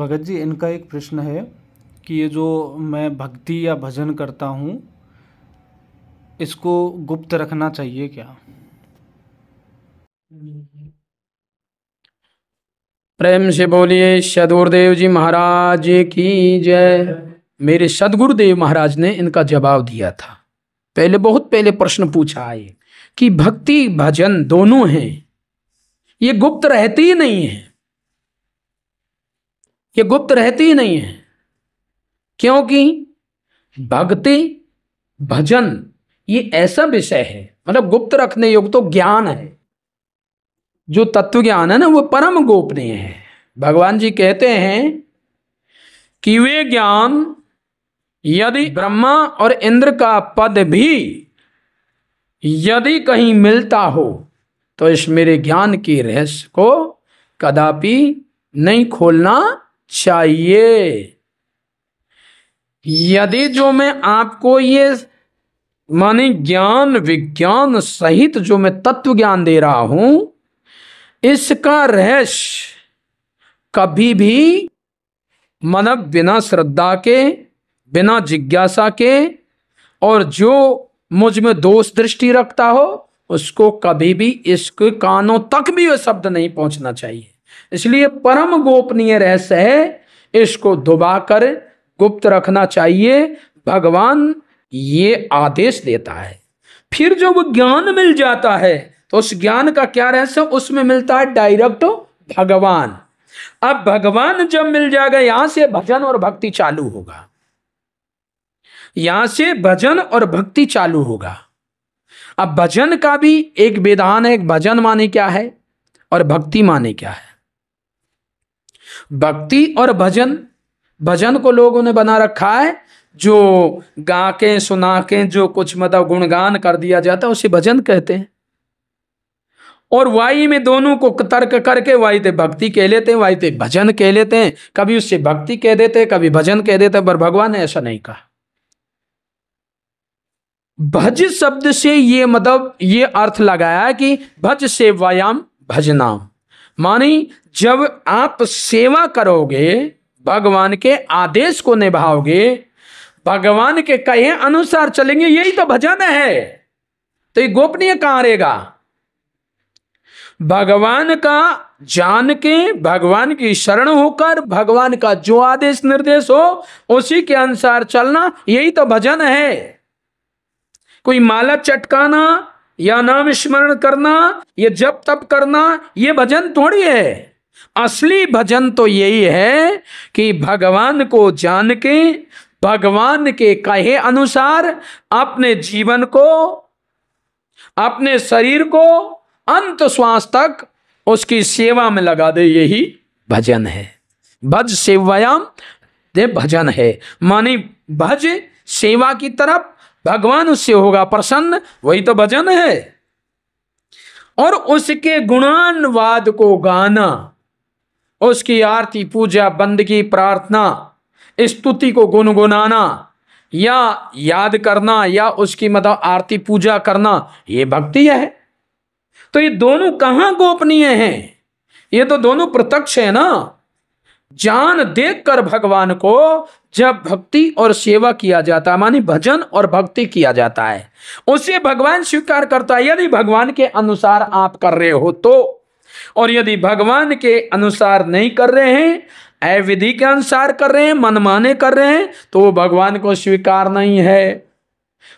भगत जी, इनका एक प्रश्न है कि ये जो मैं भक्ति या भजन करता हूँ, इसको गुप्त रखना चाहिए क्या? प्रेम से बोलिए सदगुरुदेव जी महाराज की जय। मेरे सदगुरुदेव महाराज ने इनका जवाब दिया था। पहले बहुत पहले प्रश्न पूछा है कि भक्ति भजन दोनों हैं, ये गुप्त रहती ही नहीं है, ये गुप्त रहती ही नहीं है। क्योंकि भक्ति भजन ये ऐसा विषय है, मतलब गुप्त रखने योग्य तो ज्ञान है। जो तत्व ज्ञान है ना, वो परम गोपनीय है। भगवान जी कहते हैं कि वे ज्ञान यदि ब्रह्मा और इंद्र का पद भी यदि कहीं मिलता हो तो इस मेरे ज्ञान के रहस्य को कदापि नहीं खोलना चाहिए। यदि जो मैं आपको ये माने ज्ञान विज्ञान सहित जो मैं तत्व ज्ञान दे रहा हूं, इसका रहस्य कभी भी मतलब बिना श्रद्धा के, बिना जिज्ञासा के, और जो मुझ में दोष दृष्टि रखता हो उसको कभी भी इसके कानों तक भी वह शब्द नहीं पहुंचना चाहिए। इसलिए परम गोपनीय रहस्य है, इसको दबाकर गुप्त रखना चाहिए। भगवान ये आदेश देता है। फिर जो वो ज्ञान मिल जाता है तो उस ज्ञान का क्या रहस्य, उसमें मिलता है डायरेक्ट भगवान। अब भगवान जब मिल जाएगा, यहां से भजन और भक्ति चालू होगा, यहां से भजन और भक्ति चालू होगा। अब भजन का भी एक विधान है, भजन माने क्या है और भक्ति माने क्या है। भक्ति और भजन, भजन को लोगों ने बना रखा है जो गा के सुना के जो कुछ मतलब गुणगान कर दिया जाता है उसे भजन कहते हैं। और वाई में दोनों को तर्क करके वाई ते भक्ति कह लेते हैं, वाई ते भजन कह लेते हैं। कभी उससे भक्ति कह देते हैं, कभी भजन कह देते हैं, पर भगवान ने ऐसा नहीं कहा। भज शब्द से ये मतलब ये अर्थ लगाया है कि भज सेवायाम भजनाम, मानी जब आप सेवा करोगे, भगवान के आदेश को निभाओगे, भगवान के कहे अनुसार चलेंगे, यही तो भजन है। तो ये गोपनीय कहां रहेगा? भगवान का जान के, भगवान की शरण होकर, भगवान का जो आदेश निर्देश हो उसी के अनुसार चलना, यही तो भजन है। कोई माला चटकाना या नाम स्मरण करना, ये जप तप करना, ये भजन थोड़ी है। असली भजन तो यही है कि भगवान को जान के, भगवान के कहे अनुसार अपने जीवन को, अपने शरीर को अंत श्वास तक उसकी सेवा में लगा दे, यही भजन है। भज सेवायाम दे भजन है, मानी भज सेवा की तरफ, भगवान उससे होगा प्रसन्न, वही तो भजन है। और उसके गुणानुवाद को गाना, उसकी आरती पूजा बंदगी प्रार्थना स्तुति को गुनगुनाना या याद करना या उसकी मतलब आरती पूजा करना, ये भक्ति है। तो ये दोनों कहां गोपनीय हैं? ये तो दोनों प्रत्यक्ष है ना। जान देखकर भगवान को जब भक्ति और सेवा किया जाता है, मानी भजन और भक्ति किया जाता है, उसे भगवान स्वीकार करता है। यदि भगवान के अनुसार आप कर रहे हो तो, और यदि भगवान के अनुसार नहीं कर रहे हैं, अविधि के अनुसार कर रहे हैं, मनमाने कर रहे हैं, तो वो भगवान को स्वीकार नहीं है।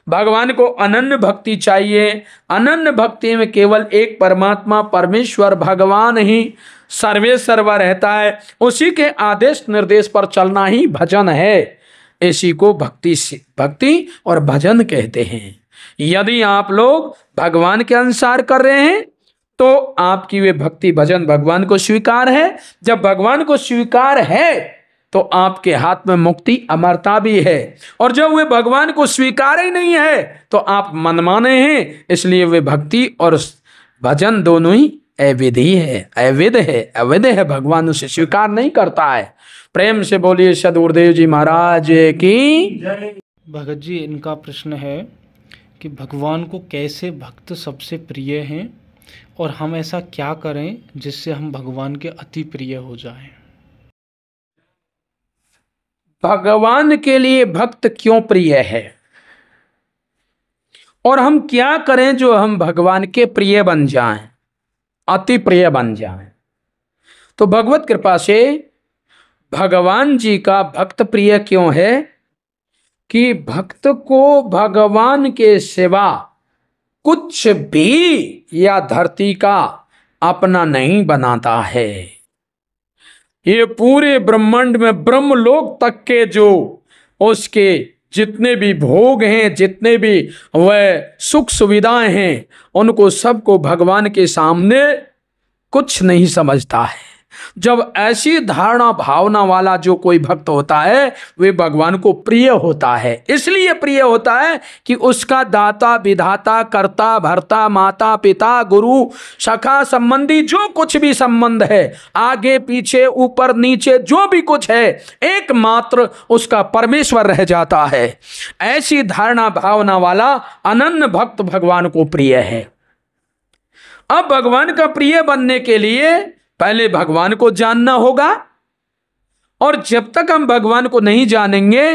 भगवान को अनन्य भक्ति चाहिए। अनन्य भक्ति में केवल एक परमात्मा परमेश्वर भगवान ही सर्वे सर्वा रहता है, उसी के आदेश निर्देश पर चलना ही भजन है। इसी को भक्ति और भजन कहते हैं। यदि आप लोग भगवान के अनुसार कर रहे हैं तो आपकी वे भक्ति भजन भगवान को स्वीकार है। जब भगवान को स्वीकार है तो आपके हाथ में मुक्ति अमरता भी है। और जब वे भगवान को स्वीकार ही नहीं है तो आप मनमाने हैं। इसलिए वे भक्ति और भजन दोनों ही अविधि है, अवैध है, अवैध है, भगवान उसे स्वीकार नहीं करता है। प्रेम से बोलिए सदगुरुदेव जी महाराज की। भगत जी, इनका प्रश्न है कि भगवान को कैसे भक्त सबसे प्रिय हैं और हम ऐसा क्या करें जिससे हम भगवान के अति प्रिय हो जाएं? भगवान के लिए भक्त क्यों प्रिय है और हम क्या करें जो हम भगवान के प्रिय बन जाएं, अति प्रिय बन जाएं। तो भगवत कृपा से भगवान जी का भक्त प्रिय क्यों है कि भक्त को भगवान के सिवा कुछ भी या धरती का अपना नहीं बनाता है। ये पूरे ब्रह्मांड में ब्रह्मलोक तक के जो उसके जितने भी भोग हैं, जितने भी वह सुख सुविधाएं हैं, उनको सबको भगवान के सामने कुछ नहीं समझता है। जब ऐसी धारणा भावना वाला जो कोई भक्त होता है वे भगवान को प्रिय होता है। इसलिए प्रिय होता है कि उसका दाता विधाता कर्ता भर्ता माता पिता गुरु सखा संबंधी जो कुछ भी संबंध है, आगे पीछे ऊपर नीचे जो भी कुछ है, एकमात्र उसका परमेश्वर रह जाता है। ऐसी धारणा भावना वाला अनन्य भक्त भगवान को प्रिय है। अब भगवान का प्रिय बनने के लिए पहले भगवान को जानना होगा, और जब तक हम भगवान को नहीं जानेंगे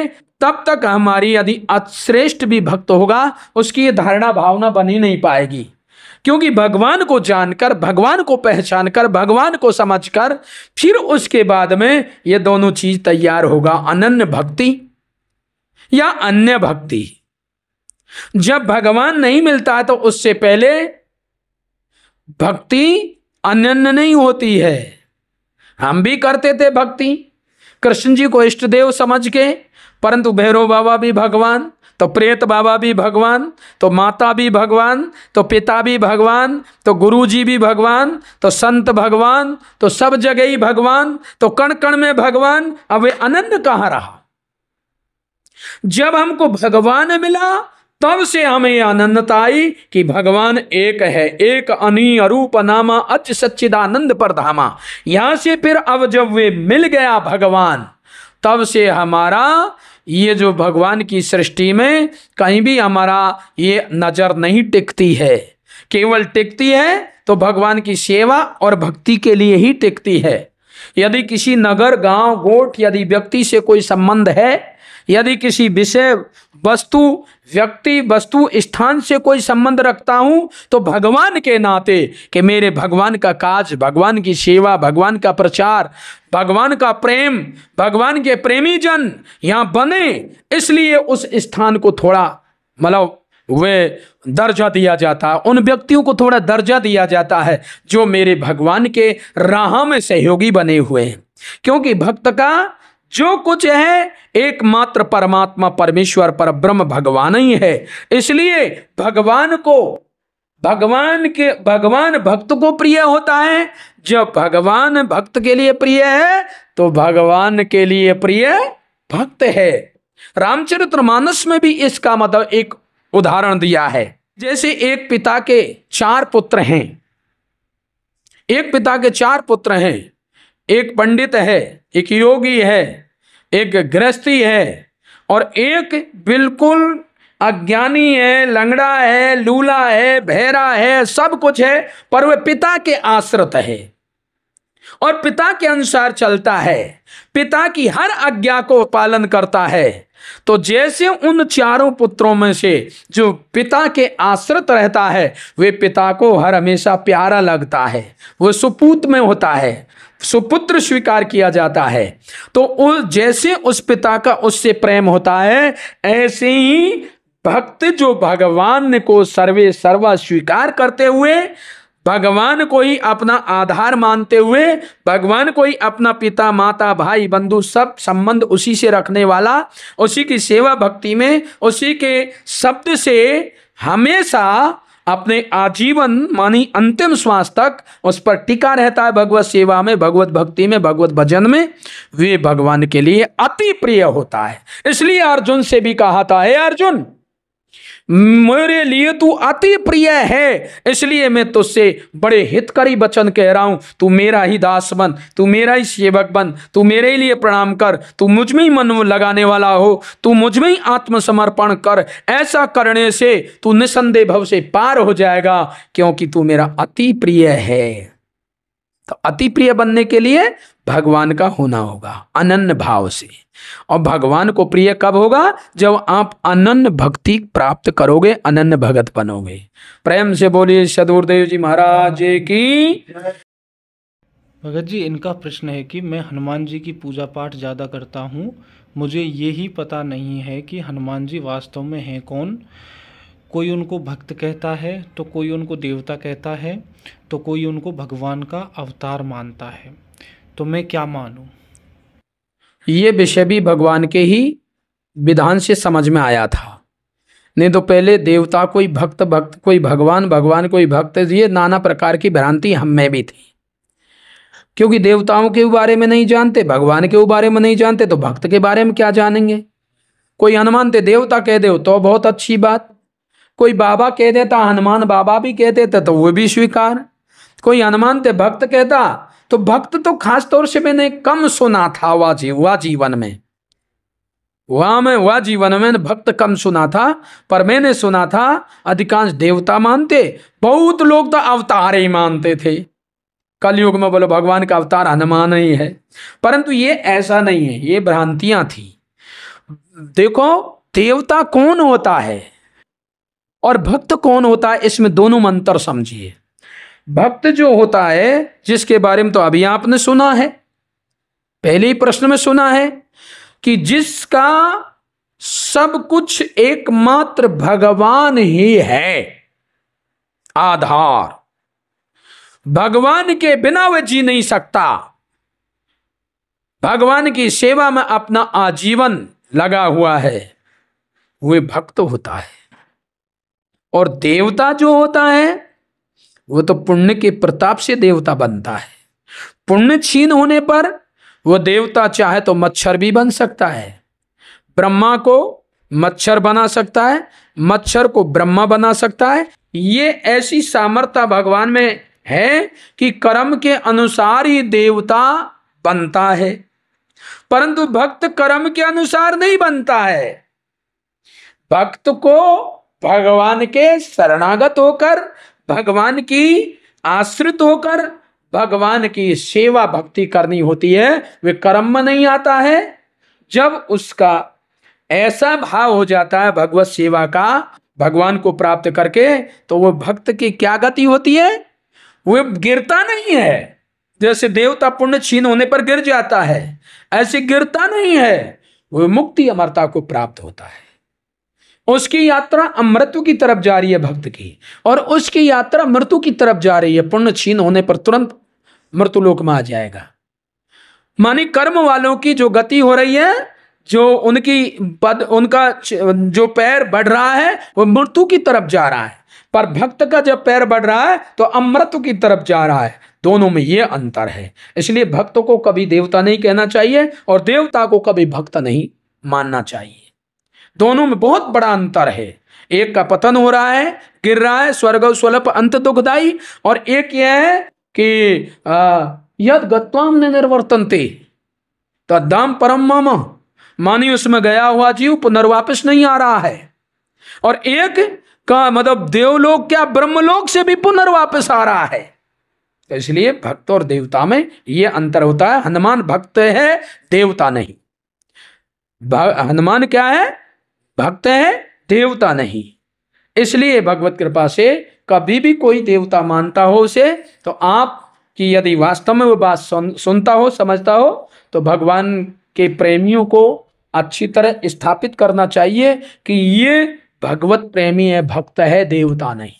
तब तक हमारी यदि श्रेष्ठ भी भक्त होगा उसकी ये धारणा भावना बनी नहीं पाएगी। क्योंकि भगवान को जानकर, भगवान को पहचानकर, भगवान को समझकर फिर उसके बाद में ये दोनों चीज तैयार होगा, अनन्य भक्ति या अन्य भक्ति। जब भगवान नहीं मिलता है तो उससे पहले भक्ति अनन्य नहीं होती है। हम भी करते थे भक्ति कृष्ण जी को इष्ट देव समझ के, परंतु भैरव बाबा भी भगवान, तो प्रेत बाबा भी भगवान, तो माता भी भगवान, तो पिता भी भगवान, तो गुरु जी भी भगवान, तो संत भगवान, तो सब जगह ही भगवान, तो कण कण में भगवान। अब वे अनन्य कहाँ रहा? जब हमको भगवान मिला तब से हमें यह अनन्यता आई कि भगवान एक है, एक अनी अरूप नामा अच सच्चिदानंद परधामा। यहां से फिर अब जब वे मिल गया भगवान, तब से हमारा ये जो भगवान की सृष्टि में कहीं भी हमारा ये नजर नहीं टिकती है। केवल टिकती है तो भगवान की सेवा और भक्ति के लिए ही टिकती है। यदि किसी नगर गांव गोठ यदि व्यक्ति से कोई संबंध है, यदि किसी विषय वस्तु व्यक्ति वस्तु स्थान से कोई संबंध रखता हूं, तो भगवान के नाते कि मेरे भगवान का काज, भगवान की सेवा, भगवान का प्रचार, भगवान का प्रेम, भगवान के प्रेमी जन यहां बने, इसलिए उस स्थान को थोड़ा मतलब वे दर्जा दिया जाता है, उन व्यक्तियों को थोड़ा दर्जा दिया जाता है जो मेरे भगवान के राह में सहयोगी बने हुए हैं। क्योंकि भक्त का जो कुछ है एकमात्र परमात्मा परमेश्वर पर ब्रह्म भगवान ही है। इसलिए भगवान भक्त को प्रिय होता है। जब भगवान भक्त के लिए प्रिय है तो भगवान के लिए प्रिय भक्त है। रामचरितमानस में भी इसका मतलब एक उदाहरण दिया है। जैसे एक पिता के 4 पुत्र हैं, एक पिता के 4 पुत्र हैं, एक पंडित है, एक योगी है, एक गृहस्थी है और एक बिल्कुल अज्ञानी है, लंगड़ा है, लूला है, बहरा है, सब कुछ है, पर वह पिता के आश्रित है और पिता के अनुसार चलता है, पिता की हर आज्ञा को पालन करता है। तो जैसे उन 4 पुत्रों में से जो पिता के आश्रित रहता है वे पिता को हर हमेशा प्यारा लगता है, वो सुपूत में होता है, सुपुत्र स्वीकार किया जाता है। तो जैसे उस पिता का उससे प्रेम होता है, ऐसे ही भक्त जो भगवान को सर्वे सर्वा स्वीकार करते हुए, भगवान को ही अपना आधार मानते हुए, भगवान को ही अपना पिता माता भाई बंधु सब संबंध उसी से रखने वाला, उसी की सेवा भक्ति में, उसी के शब्द से हमेशा अपने आजीवन मानी अंतिम श्वास तक उस पर टिका रहता है, भगवत सेवा में, भगवत भक्ति में, भगवत भजन में, वे भगवान के लिए अति प्रिय होता है। इसलिए अर्जुन से भी कहा था, हे अर्जुन मेरे लिए तू अति प्रिय है, इसलिए मैं तुझसे बड़े हितकारी वचन कह रहा हूं, तू मेरा ही दास बन, तू मेरा ही सेवक बन, तू मेरे लिए प्रणाम कर, तू मुझ में ही मन लगाने वाला हो, तू मुझ में ही आत्मसमर्पण कर। ऐसा करने से तू निसंदेह भव से पार हो जाएगा, क्योंकि तू मेरा अति प्रिय है। तो अति प्रिय बनने के लिए भगवान का होना होगा अनन्य भाव से। और भगवान को प्रिय कब होगा? जब आप अनन्य भक्ति प्राप्त करोगे, अनन्य भगत बनोगे। प्रेम से बोलिए सद्गुरुदेव जी महाराज की। भगत जी, इनका प्रश्न है कि मैं हनुमान जी की पूजा पाठ ज़्यादा करता हूँ, मुझे यही पता नहीं है कि हनुमान जी वास्तव में हैं कौन। कोई उनको भक्त कहता है, तो कोई उनको देवता कहता है, तो कोई उनको भगवान का अवतार मानता है, तो मैं क्या मानूं? ये विषय भी भगवान के ही विधान से समझ में आया था। नहीं तो पहले देवता कोई भक्त, भक्त कोई भगवान, भगवान कोई भक्त, ये नाना प्रकार की भ्रांति हम में भी थी। क्योंकि देवताओं के बारे में नहीं जानते, भगवान के बारे में नहीं जानते, तो भक्त के बारे में क्या जानेंगे। कोई हनुमान ते देवता कह दे तो बहुत अच्छी बात, कोई बाबा कह देता, हनुमान बाबा भी कह देता तो वो भी स्वीकार। कोई हनुमान ते भक्त कहता, तो भक्त तो खास तौर से मैंने कम सुना था वह जीवन में, वह जीवन में भक्त कम सुना था। पर मैंने सुना था अधिकांश देवता मानते, बहुत लोग तो अवतार ही मानते थे। कलयुग में बोलो भगवान का अवतार हनुमान ही है, परंतु ये ऐसा नहीं है, ये भ्रांतियां थी। देखो, देवता कौन होता है और भक्त कौन होता है, इसमें दोनों में अंतर समझिए। भक्त जो होता है, जिसके बारे में तो अभी आपने सुना है, पहले ही प्रश्न में सुना है कि जिसका सब कुछ एकमात्र भगवान ही है आधार, भगवान के बिना वह जी नहीं सकता, भगवान की सेवा में अपना आजीवन लगा हुआ है, वह भक्त होता है। और देवता जो होता है वो तो पुण्य के प्रताप से देवता बनता है। पुण्य क्षीण होने पर वो देवता चाहे तो मच्छर भी बन सकता है, ब्रह्मा को मच्छर बना सकता है, मच्छर को ब्रह्मा बना सकता है। ये ऐसी सामर्थ्य भगवान में है कि कर्म के अनुसार ही देवता बनता है, परंतु भक्त कर्म के अनुसार नहीं बनता है। भक्त को भगवान के शरणागत होकर, भगवान की आश्रित होकर, भगवान की सेवा भक्ति करनी होती है। वे कर्म में नहीं आता है। जब उसका ऐसा भाव हो जाता है भगवत सेवा का, भगवान को प्राप्त करके, तो वह भक्त की क्या गति होती है? वह गिरता नहीं है। जैसे देवता पुण्य क्षीण होने पर गिर जाता है, ऐसे गिरता नहीं है, वह मुक्ति अमरता को प्राप्त होता है। उसकी यात्रा अमृत्यु की तरफ जा रही है भक्त की, और उसकी यात्रा मृत्यु की तरफ जा रही है। पुण्य क्षीण होने पर तुरंत मृत्यु लोक में आ जाएगा। मानी कर्म वालों की जो गति हो रही है, जो उनका जो पैर बढ़ रहा है वो मृत्यु की तरफ जा रहा है, पर भक्त का जब पैर बढ़ रहा है तो अमृत्यु की तरफ जा रहा है। दोनों में ये अंतर है। इसलिए भक्त को कभी देवता नहीं कहना चाहिए और देवता को कभी भक्त नहीं मानना चाहिए। दोनों में बहुत बड़ा अंतर है। एक का पतन हो रहा है, गिर रहा है, स्वर्ग स्वल्प अंत दुखदाई, और एक यह है कि यद गत्वाम न निर्वर्तन्ते तद्धाम परम मम, मानी उसमें गया हुआ जीव पुनर्वापस नहीं आ रहा है। और एक का मतलब देवलोक क्या ब्रह्मलोक से भी पुनर्वापस आ रहा है। तो इसलिए भक्त और देवता में यह अंतर होता है। हनुमान भक्त है, देवता नहीं। हनुमान क्या है? भक्त है, देवता नहीं। इसलिए भगवत कृपा से कभी भी कोई देवता मानता हो उसे, तो आप कि यदि वास्तव में वो बात सुनता हो, समझता हो, तो भगवान के प्रेमियों को अच्छी तरह स्थापित करना चाहिए कि ये भगवत प्रेमी है, भक्त है, देवता नहीं।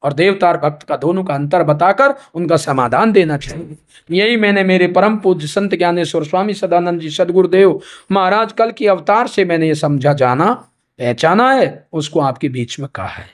और देवता और भक्त का दोनों का अंतर बताकर उनका समाधान देना चाहिए। यही मैंने मेरे परम पूज्य संत ज्ञानेश्वर स्वामी सदानंद जी सद्गुरुदेव महाराज कल की अवतार से मैंने ये समझा, जाना, पहचाना है, उसको आपके बीच में कहा है।